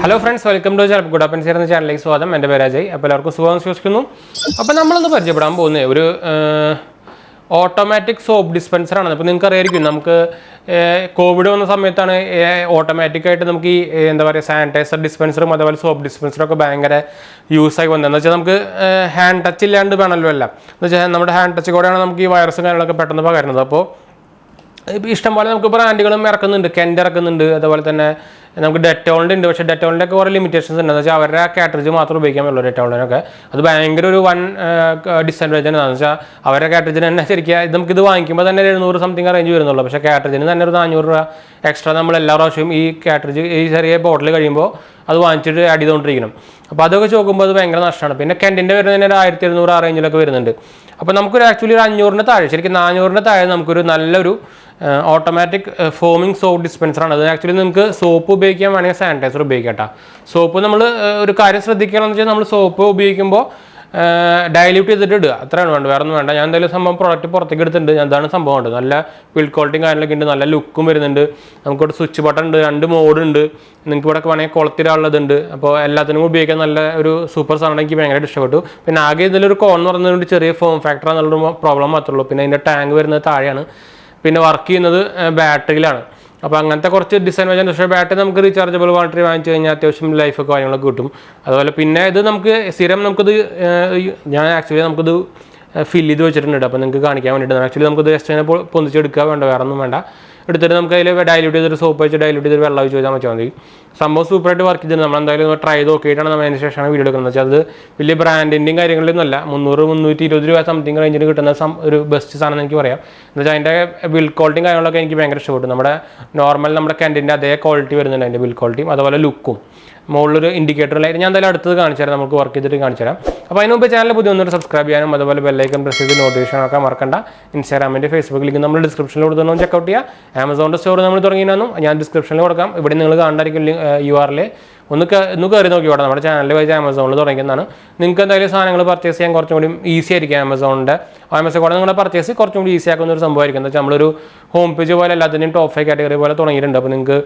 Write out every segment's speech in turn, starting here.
Hello friends, welcome to goodhappenshereajay എന്ന ചാനലിലേക്ക് സ്വാഗതം. എൻ്റെ പേര് അജയ്. അപ്പോൾ എല്ലാവർക്കും സുഖം വിശ്വസിക്കുന്നു. അപ്പോൾ നമ്മളൊന്ന് പരിചയപ്പെടാൻ പോകുന്നത് ഒരു ഓട്ടോമാറ്റിക് സോപ്പ് ഡിസ്പെൻസർ ആണ്. അപ്പോൾ നിങ്ങൾക്ക് അറിയായിരിക്കും നമുക്ക് കോവിഡ് വന്ന സമയത്താണ് ഓട്ടോമാറ്റിക്കായിട്ട് നമുക്ക് ഈ എന്താ പറയുക സാനിറ്റൈസർ ഡിസ്പെൻസറും അതുപോലെ സോപ്പ് ഡിസ്പെൻസറും ഒക്കെ ഭയങ്കര യൂസായി വന്നത്. എന്ന് വെച്ചാൽ നമുക്ക് ഹാൻഡ് ടച്ച് ഇല്ലാണ്ട് വേണമല്ലോ എല്ലാം. എന്ന് വെച്ചാൽ നമ്മുടെ ഹാൻഡ് ടച്ച് കൂടെയാണ് നമുക്ക് ഈ വൈറസും കാര്യങ്ങളൊക്കെ പെട്ടെന്ന് പകരുന്നത്. അപ്പോൾ ഇഷ്ടംപോലെ നമുക്ക് ബ്രാൻഡുകളും ഇറക്കുന്നുണ്ട്. കെൻഡ് ഇറക്കുന്നുണ്ട്, അതുപോലെ തന്നെ നമുക്ക് ഡെറ്റോളിൻ്റെ ഉണ്ട്. പക്ഷേ ഡെറ്റോളിൻ്റെ ഒക്കെ കുറേ ലിമിറ്റേഷൻസ് ഉണ്ട്. എന്ന് വെച്ചാൽ അവരുടെ ആ കാറ്ററിജ് മാത്രം ഉപയോഗിക്കാൻ പറ്റുള്ളൂ ഡെറ്റോളിനൊക്കെ. അത് ഭയങ്കര ഒരു വൺ ഡിസഡ്വാൻറ്റേജ് ആണ്. എന്ന് വെച്ചാൽ അവരുടെ കാറ്ററിജിന് തന്നെ ശരിക്കും നമുക്കിത് വാങ്ങിക്കുമ്പോൾ തന്നെ 700 സംതിങ് റേഞ്ച് വരുന്നുള്ളൂ. പക്ഷേ കാറ്ററിജിന് തന്നെ ഒരു 400 രൂപ എക്സ്ട്രാ നമ്മൾ എല്ലാ പ്രാവശ്യവും ഈ കാറ്ററിജ് ഈ ചെറിയ ബോട്ടിൽ കഴിയുമ്പോൾ അത് വാങ്ങിച്ചിട്ട് ആഡ് ചെയ്തുകൊണ്ടിരിക്കണം. അപ്പോൾ അതൊക്കെ നോക്കുമ്പോൾ അത് ഭയങ്കര നഷ്ടമാണ്. പിന്നെ കെൻഡിൻ്റെ വരുന്നതിന് ഒരു 1700 ആ റേഞ്ചിലൊക്കെ വരുന്നുണ്ട്. അപ്പോൾ നമുക്കൊരു ആക്ച്വലി ഒരു 500-ന് താഴെ, ശരിക്കും 400-ന് താഴെ നമുക്കൊരു നല്ലൊരു ഓട്ടോമാറ്റിക് ഫോമിംഗ് സോപ്പ് ഡിസ്പെൻസറാണ്. അത് ആക്ച്വലി നമുക്ക് സോപ്പ് ഉപയോഗിക്കാൻ വേണമെങ്കിൽ സാനിറ്റൈസർ ഉപയോഗിക്കാം കേട്ടോ. സോപ്പ് നമ്മൾ ഒരു കാര്യം ശ്രദ്ധിക്കണമെന്ന് വെച്ചാൽ നമ്മൾ സോപ്പ് ഉപയോഗിക്കുമ്പോൾ ഡൈല്യൂട്ട് ചെയ്തിട്ട് ഇടുക, അത്രയാണ് വേണ്ട, വേറെ ഒന്നും വേണ്ട. ഞാൻ എന്തായാലും സംഭവം പ്രോഡക്റ്റ് പുറത്തേക്ക് എടുത്തിട്ടുണ്ട്. എന്താണ് സംഭവം ഉണ്ട്, നല്ല ബിൽഡ് ക്വാളിറ്റിയും കാര്യങ്ങളൊക്കെ ഉണ്ട്, നല്ല ലുക്കും വരുന്നുണ്ട്. നമുക്കിവിടെ സ്വിച്ച് ബട്ടൺ ഉണ്ട്, 2 മോഡ് ഉണ്ട്, നിങ്ങൾക്ക് ഇവിടെ വേണമെങ്കിൽ കുളത്തിലുള്ളതുണ്ട്. അപ്പോൾ എല്ലാത്തിനും ഉപയോഗിക്കാൻ നല്ല ഒരു സൂപ്പർ സാധനം എനിക്ക് ഭയങ്കരമായിട്ട് ഇഷ്ടപ്പെട്ടു. പിന്നെ ആകെ ഇതിലൊരു കോൺ എന്ന് പറയുന്നത് ചെറിയ ഫോം ഫാക്ടർ എന്നുള്ളൊരു പ്രോബ്ലം മാത്രമേ ഉള്ളൂ. പിന്നെ അതിൻ്റെ ടാങ്ക് വരുന്നത് താഴെയാണ്, പിന്നെ വർക്ക് ചെയ്യുന്നത് ബാറ്ററിയിലാണ്. അപ്പോൾ അങ്ങനത്തെ കുറച്ച് ഡിസഡ്വാൻറ്റേജ്. പക്ഷേ ബാറ്ററി നമുക്ക് റീചാർജബിൾ ബാറ്ററി വാങ്ങിച്ചു കഴിഞ്ഞാൽ അത്യാവശ്യം ലൈഫൊക്കെ കാര്യങ്ങളൊക്കെ കിട്ടും. അതുപോലെ പിന്നെ ഇത് നമുക്ക് സ്ഥിരം നമുക്കിത് ഞാൻ ആക്ച്വലി നമുക്കിത് ഫില്ല് ചെയ്ത് വെച്ചിട്ടുണ്ട്. അപ്പോൾ നിങ്ങൾക്ക് കാണിക്കാൻ വേണ്ടിയിട്ട് ആക്ച്വലി നമുക്കിത് ജസ്റ്റ് അതിനെ പൊന്തിച്ചെടുക്കുക, വേണ്ട വേറെ ഒന്നും വേണ്ട. എടുത്തിട്ട് നമുക്ക് അതിൽ ഡൈല്യൂട്ട് ചെയ്തിട്ട് സോപ്പ് വെച്ച് ഡൈല്യൂട്ട് ചെയ്തിട്ട് വെള്ളം ഒഴിച്ച് വെച്ചാൽ മതി. സംഭവം സൂപ്പറായിട്ട് വർക്ക് ചെയ്തിട്ടുണ്ട്. നമ്മൾ എന്തായാലും ട്രൈ ചെയ്ത് നോക്കിയിട്ടാണ് നമ്മൾ അതിന് ശേഷമാണ് വീഡിയോ എടുക്കുന്നത്. വെച്ചാൽ അത് വലിയ ബ്രാൻഡിൻ്റെയും കാര്യങ്ങളിലൊന്നും അല്ല, 300-320 രൂപ സംതിങ് റേഞ്ചിന് കിട്ടുന്ന ഒരു ബെസ്റ്റ് സാധനം എനിക്ക് പറയാം. എന്ന് വെച്ചാൽ അതിൻ്റെ ബിൽഡ് ക്വാളിറ്റിയും കാര്യങ്ങളൊക്കെ എനിക്ക് ഭയങ്കര ഇഷ്ടപ്പെട്ടു. നമ്മുടെ നോർമൽ നമ്മുടെ കെൻഡിൻ്റെ അതേ ക്വാളിറ്റി വരുന്നുണ്ട് അതിൻ്റെ ബിൽഡ് ക്വാളിറ്റിയും, അതുപോലെ ലുക്കും. മുകളിലൊരു ഇൻഡിക്കേറ്ററിലായിട്ട് ഞാൻ എന്തായാലും അടുത്തത് കാണിച്ചു തരാം, നമുക്ക് വർക്ക് ചെയ്തിട്ട് കാണിച്ചു തരാം. അപ്പോൾ അതിന് മുമ്പ് ചാനൽ പുതിയ ഒന്നൊരു സബ്സ്ക്രൈബ് ചെയ്യാനും അതുപോലെ ബെല്ലൈക്കൺ പ്രസ് ചെയ്ത് നോട്ടിഫിക്കേഷൻ ഒക്കെ മറക്കണ്ട. ഇൻസ്റ്റാഗ്രാമിൻ്റെ ഫേസ്ബുക്ക് ലിങ്ക് നമ്മൾ ഡിസ്ക്രിപ്ഷനിൽ കൊടുത്തൊന്നും ചെക്കൗട്ട് ചെയ്യുക. ആമസോണിൻ്റെ സ്റ്റോർ നമ്മൾ തുടങ്ങിയിരുന്നു, ഞാൻ ഡിസ്ക്രിപ്ഷനിൽ കൊടുക്കാം. ഇവിടെ നിങ്ങൾ കാണാണ്ടായിരിക്കും URL ഒന്ന് കയറി നോക്കി വേണം. നമ്മുടെ ചാനലിൽ വെച്ച് ആമസോണിൽ തുടങ്ങിയതാണ്. നിങ്ങൾക്ക് എന്തായാലും സാധനങ്ങൾ പർച്ചേസ് ചെയ്യാൻ കുറച്ചും കൂടി ഈസി ആയിരിക്കും. ആമസോൺ കൂടെ നിങ്ങളുടെ പർച്ചേസ് കുറച്ചും കൂടി ഈസി ആക്കുന്ന ഒരു സംഭവമായിരിക്കും. എന്താ വെച്ചാൽ നമ്മളൊരു ഹോം പേജ് പോലെ എല്ലാത്തിൻ്റെയും ടോപ്പ് 5 കാറ്റഗറി പോലെ തുടങ്ങിയിട്ടുണ്ട്. അപ്പോൾ നിങ്ങൾക്ക്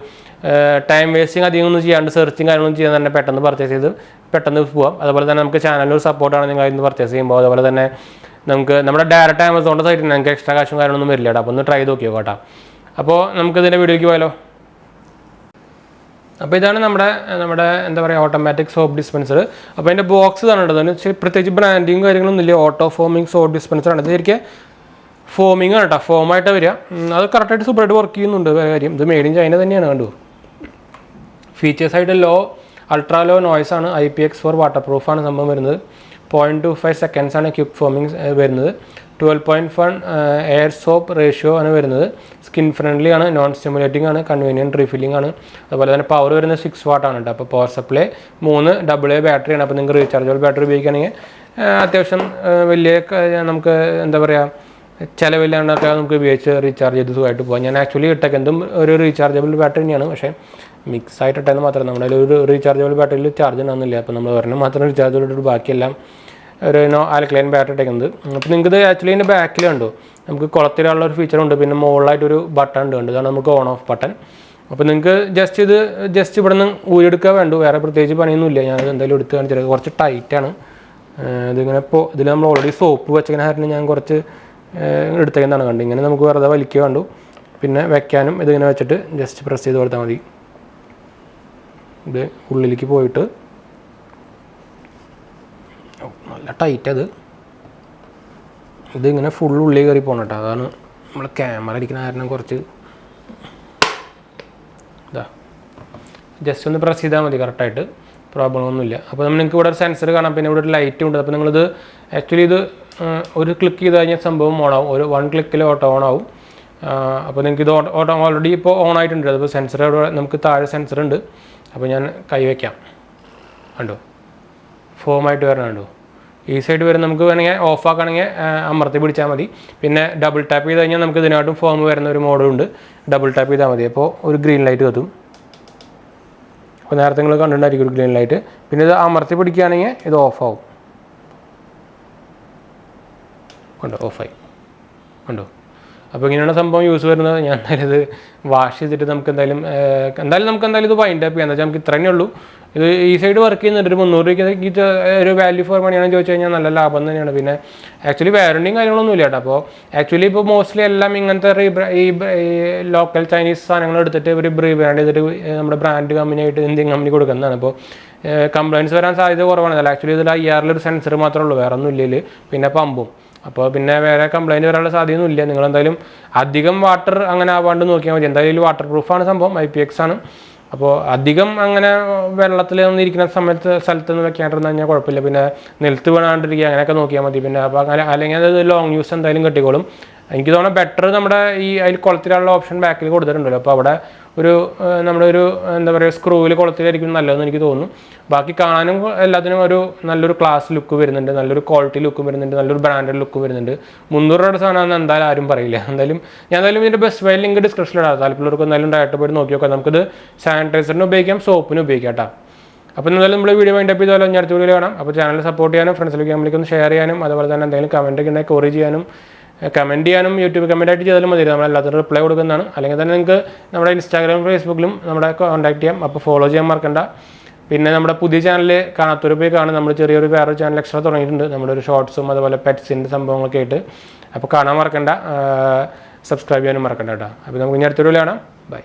ടൈം വേസ്റ്റിംഗ് അധികം ഒന്നും ചെയ്യാണ്ട് സെർച്ചും കാര്യങ്ങളൊന്നും ചെയ്യാൻ തന്നെ പെട്ടെന്ന് പർച്ചേസ് ചെയ്ത് പെട്ടെന്ന് പോകാം. അതുപോലെ തന്നെ നമുക്ക് ചാനലിൽ സപ്പോർട്ടാണ് നിങ്ങൾ അതിന് പർച്ചേസ് ചെയ്യുമ്പോൾ. അതുപോലെ തന്നെ നമുക്ക് നമ്മുടെ ഡയറക്റ്റ് ആമസോണിൻ്റെ സൈറ്റിൽ നിങ്ങൾക്ക് എക്സ്ട്രാ കാശും കാര്യങ്ങളൊന്നും വരില്ല. അപ്പോൾ ഒന്ന് ട്രൈ ചെയ്ത് നോക്കിയോ കേട്ടോ. അപ്പോൾ നമുക്കിതിൻ്റെ വീഡിയോയ്ക്ക് പോയാലോ. അപ്പോൾ ഇതാണ് നമ്മുടെ എന്താ പറയുക ഓട്ടോമാറ്റിക് സോപ്പ് ഡിസ്പെൻസർ. അപ്പോൾ അതിൻ്റെ ബോക്സ് ഇതാണ് ഉള്ളത്. പ്രത്യേകിച്ച് ബ്രാൻഡിങ് കാര്യങ്ങളൊന്നും ഇല്ല. ഓട്ടോ ഫോമിങ് സോപ്പ് ഡിസ്പെൻസറാണ്. ഇത് ശരിക്കും ഫോമിങ് ആണ് കേട്ടോ, ഫോമായിട്ട് വരിക. അത് കറക്റ്റായിട്ട് സൂപ്പറായിട്ട് വർക്ക് ചെയ്യുന്നുണ്ട്. കാര്യം ഇത് മെയ്ഡ് ഇൻ ചൈന തന്നെയാണ്. കണ്ടു ഫീച്ചേഴ്സായിട്ട് അൾട്രാ ലോ നോയ്സ് ആണ്, IPX4 വാട്ടർ പ്രൂഫാണ് സംഭവം വരുന്നത്. 0.25 seconds ആണ് ക്യൂബ് ഫോമിങ് വരുന്നത്. 12.1 എയർ സോപ്പ് റേഷ്യോ ആണ് വരുന്നത്. സ്കിൻ ഫ്രണ്ട്ലി ആണ്, നോൺ സ്റ്റിമുലേറ്റിംഗ് ആണ്, കൺവീനിയൻറ്റ് റീഫില്ലിംഗ് ആണ്. അതുപോലെ തന്നെ പവർ വരുന്നത് 6 watt ആണ് കേട്ടോ. അപ്പോൾ പവർ സപ്ലൈ 3 AA ബാറ്ററിയാണ്. അപ്പോൾ നിങ്ങൾക്ക് റീചാർജബിൾ ബാറ്ററി ഉപയോഗിക്കുകയാണെങ്കിൽ അത്യാവശ്യം വലിയ നമുക്ക് എന്താ പറയുക ചിലവില്ലാണ്ടൊക്കെ നമുക്ക് ഉപയോഗിച്ച് റീചാർജ് ചെയ്ത് സുഖമായിട്ട് പോകാം. ഞാൻ ആക്ച്വലി ഇട്ടേക്കുന്നതും ഒരു റീചാർജബിൾ ബാറ്ററി തന്നെയാണ്. പക്ഷേ മിക്സ് ആയിട്ട് ഇട്ടത് മാത്രമേ നമ്മുടെ ഒരു റീചാർജബിൾ ബാറ്ററിയിൽ ചാർജ് ഉണ്ടാകുന്നില്ല. അപ്പോൾ നമ്മൾ ഒരെണ്ണം മാത്രം റീചാർജബിൾ ഇട്ടിട്ട് ബാക്കിയെല്ലാം ഒരു ആൽക്കലൈൻ ബാറ്ററി ഇട്ടേക്കുന്നത്. അപ്പോൾ നിങ്ങൾക്ക് ഇത് ആക്ച്വലി ഇതിൻ്റെ ബാക്കിൽ കണ്ടു നമുക്ക് കുളത്തിലുള്ള ഒരു ഫീച്ചറുണ്ട്. പിന്നെ മുകളിലായിട്ടൊരു ബട്ടൺ ഉണ്ട്, ഇതാണ് നമുക്ക് ഓൺ ഓഫ് ബട്ടൺ. അപ്പോൾ നിങ്ങൾക്ക് ജസ്റ്റ് ഇവിടെ നിന്ന് ഊരിയെടുക്കുക വേണ്ടു, വേറെ പ്രത്യേകിച്ച് പണിയൊന്നുമില്ല. ഞാൻ എന്തായാലും എടുത്ത് കാണിച്ചത് കുറച്ച് ടൈറ്റാണ് ഇതിങ്ങനെ. ഇപ്പോൾ ഇതിൽ നമ്മൾ ഓൾറെഡി സോപ്പ് വെച്ചതിന് കാരണം ഞാൻ കുറച്ച് എടുത്തേക്കുന്നതാണ്. കണ്ടു ഇങ്ങനെ നമുക്ക് വെറുതെ വലിക്കുക വേണ്ടു. പിന്നെ വെക്കാനും ഇതിങ്ങനെ വെച്ചിട്ട് ജസ്റ്റ് പ്രസ് ചെയ്ത് കൊടുത്താൽ മതി. ഇത് ഉള്ളിലേക്ക് പോയിട്ട് നല്ല ടൈറ്റ് ഇതിങ്ങനെ ഫുൾ ഉള്ളിൽ കയറി പോകണം കേട്ടോ. അതാണ് നമ്മൾ ക്യാമറ ഇരിക്കുന്ന കാരണം കുറച്ച് ഇതാ ജസ്റ്റ് ഒന്ന് പ്രസ് ചെയ്താൽ മതി, കറക്റ്റായിട്ട് പ്രോബ്ലം ഒന്നുമില്ല. അപ്പോൾ നിങ്ങൾക്ക് ഇവിടെ ഒരു സെൻസർ കാണാം, പിന്നെ ഇവിടെ ഒരു ലൈറ്റും ഉണ്ട്. അപ്പോൾ നിങ്ങളിത് ആക്ച്വലി ഇത് ഒരു ക്ലിക്ക് ചെയ്ത് കഴിഞ്ഞാൽ സംഭവം ഓണാവും. ഒരു 1 ക്ലിക്കിൽ ഓട്ടോ ഓൺ ആവും. അപ്പോൾ നിങ്ങൾക്ക് ഇത് ഓൾറെഡി ഇപ്പോൾ ഓൺ ആയിട്ടുണ്ട്. അതിപ്പോൾ സെൻസർ നമുക്ക് താഴെ സെൻസർ ഉണ്ട്. അപ്പോൾ ഞാൻ കൈ വയ്ക്കാം, കണ്ടോ ഫോമായിട്ട് വരണം. കണ്ടോ ഈ സൈഡ് വരെ നമുക്ക് വേണമെങ്കിൽ ഓഫ് ആക്കുകയാണെങ്കിൽ അമർത്തി പിടിച്ചാൽ മതി. പിന്നെ ഡബിൾ ടാപ്പ് ചെയ്ത് കഴിഞ്ഞാൽ നമുക്ക് ഇതിനായിട്ടും ഫോം വരുന്ന ഒരു മോഡുണ്ട്. ഡബിൾ ടാപ്പ് ചെയ്താൽ മതി, അപ്പോൾ ഒരു ഗ്രീൻ ലൈറ്റ് കത്തും. അപ്പോൾ നേരത്തെ നിങ്ങൾ കണ്ടിട്ടുണ്ടായിരിക്കും ഒരു ഗ്രീൻ ലൈറ്റ്. പിന്നെ ഇത് അമർത്തി പിടിക്കുകയാണെങ്കിൽ ഇത് ഓഫാവും. കണ്ടോ ഓഫായി, കണ്ടോ അപ്പോൾ ഇങ്ങനെയാണ് സംഭവം യൂസ് വരുന്നത്. ഞാൻ എന്തായാലും ഇത് വാഷ് ചെയ്തിട്ട് നമുക്ക് എന്തായാലും ഇത് വൈൻഡ് അപ്പ് ചെയ്യാം. എന്താ വെച്ചാൽ നമുക്ക് ഇത്രയേ ഉള്ളൂ. ഇത് ഈ സൈഡ് വർക്ക് ചെയ്യുന്നുണ്ട്. ഒരു 300 രൂപയ്ക്ക് ഒരു വാല്യൂ ഫോർ മണിയാണെന്ന് ചോദിച്ചു കഴിഞ്ഞാൽ നല്ല ലാഭം തന്നെയാണ്. പിന്നെ ആക്ച്വലി വാറണ്ടിയും കാര്യങ്ങളൊന്നും ഇല്ല കേട്ടോ. അപ്പോൾ ആക്ച്വലി ഇപ്പോൾ മോസ്റ്റ്ലി എല്ലാം ഇങ്ങനത്തെ ഈ ലോക്കൽ ചൈനീസ് സാധനങ്ങൾ എടുത്തിട്ട് ഒരു ബ്രാൻഡ് ചെയ്തിട്ട് നമ്മുടെ ബ്രാൻഡ് കമ്പനിയായിട്ട് ഇന്ത്യൻ കമ്പനി കൊടുക്കുന്നതാണ്. അപ്പോൾ കംപ്ലയിൻറ്റ്സ് വരാൻ സാധ്യത കുറവാണ്. ആക്ച്വലി ഇതിൽ IR-ൽ സെൻസർ മാത്രമേ ഉള്ളൂ, വേറെ ഒന്നും ഇല്ല. പിന്നെ പമ്പും. അപ്പോൾ പിന്നെ വേറെ കംപ്ലയിൻറ്റ് വരാനുള്ള സാധ്യതയൊന്നും ഇല്ല. നിങ്ങളെന്തായാലും അധികം വാട്ടർ അങ്ങനെ ആവാണ്ട് നോക്കിയാൽ മതി. എന്തായാലും വാട്ടർ പ്രൂഫാണ് സംഭവം, IPX ആണ്. അപ്പോൾ അധികം അങ്ങനെ വെള്ളത്തിൽ ഇരിക്കുന്ന സ്ഥലത്തൊന്നും വെക്കാണ്ടിരുന്ന് കഴിഞ്ഞാൽ കുഴപ്പമില്ല. പിന്നെ നിലത്ത് വീണാണ്ടിരിക്കുക അങ്ങനെയൊക്കെ നോക്കിയാൽ മതി. പിന്നെ അപ്പോൾ അങ്ങനെ അല്ലെങ്കിൽ അത് ലോങ് യൂസ് എന്തായാലും കിട്ടിക്കോളും. എനിക്ക് തോന്നുന്നത് ബെറ്റർ നമ്മുടെ അതിൽ കുളത്തിലുള്ള ഓപ്ഷൻ ബാക്കിൽ കൊടുത്തിട്ടുണ്ടല്ലോ. അപ്പോൾ അവിടെ നമ്മുടെ ഒരു എന്താ പറയുക സ്ക്രൂവിൽ കുളത്തിലായിരിക്കും നല്ലതെന്ന് എനിക്ക് തോന്നുന്നു. ബാക്കി കാണാനും എല്ലാത്തിനും നല്ലൊരു ക്ലാസ് ലുക്ക് വരുന്നുണ്ട്, നല്ലൊരു ക്വാളിറ്റി ലുക്ക് വരുന്നുണ്ട്, നല്ലൊരു ബ്രാൻഡഡ് ലുക്ക് വരുന്നുണ്ട്. 300 രൂപയുടെ സാധനമാണെന്ന് എന്തായാലും ആരും പറയില്ല. ഞാൻ ഇതിൻ്റെ ബെസ്റ്റ് ബൈ ലിങ്ക് ഡിസ്ക്രിപ്ഷനിലിടാം. താല്പര്യമുള്ളവർക്ക് എന്തായാലും ഡയറക്റ്റ് പോയിട്ട് നോക്കി നോക്കാം. നമുക്കിത് സാനിറ്റൈസറിന് ഉപയോഗിക്കാം, സോപ്പിന് ഉപയോഗിക്കാം കേട്ടോ. അപ്പോൾ എന്തായാലും നമ്മൾ വീഡിയോ വൈൻഡ് അപ്പ് ചെയ്താലും അടുത്ത വീഡിയോ കാണാം. അപ്പോൾ ചാനൽ സപ്പോർട്ട് ചെയ്യാനും ഫ്രണ്ട്സിലേക്ക് ഒന്ന് ഷെയർ ചെയ്യാനും അതുപോലെ തന്നെ എന്തെങ്കിലും കമൻറ്റ് ഒക്കെ ഉണ്ടെങ്കിൽ കോറി ചെയ്യാനും കമൻറ്റ് ചെയ്യാനും യൂട്യൂബ് കമൻറ്റായിട്ട് ചെയ്താലും മതി. നമ്മളെല്ലാത്തിനും റിപ്ലൈ കൊടുക്കുന്നതാണ്. അല്ലെങ്കിൽ തന്നെ നിങ്ങൾക്ക് നമ്മുടെ ഇൻസ്റ്റാഗ്രാം ഫേസ്ബുക്കിലും നമ്മുടെ കോൺടാക്ട് ചെയ്യാം. അപ്പോൾ ഫോളോ ചെയ്യാൻ മറക്കണ്ട. പിന്നെ നമ്മുടെ പുതിയ ചാനൽ കാണാത്തൊരു പോയി കാണും. നമ്മൾ വേറൊരു ചാനൽ എക്സ്ട്രാ തുടങ്ങിയിട്ടുണ്ട്. നമ്മുടെ ഒരു ഷോർട്സും അതുപോലെ പെറ്റ്സിൻ്റെ സംഭവങ്ങളൊക്കെ ആയിട്ട്. അപ്പോൾ കാണാൻ മറക്കണ്ട, സബ്സ്ക്രൈബ് ചെയ്യാനും മറക്കണ്ട കേട്ടോ. അപ്പോൾ നമുക്ക് ഇനി അടുത്തൊരു വീഡിയോ കാണാം. ബൈ.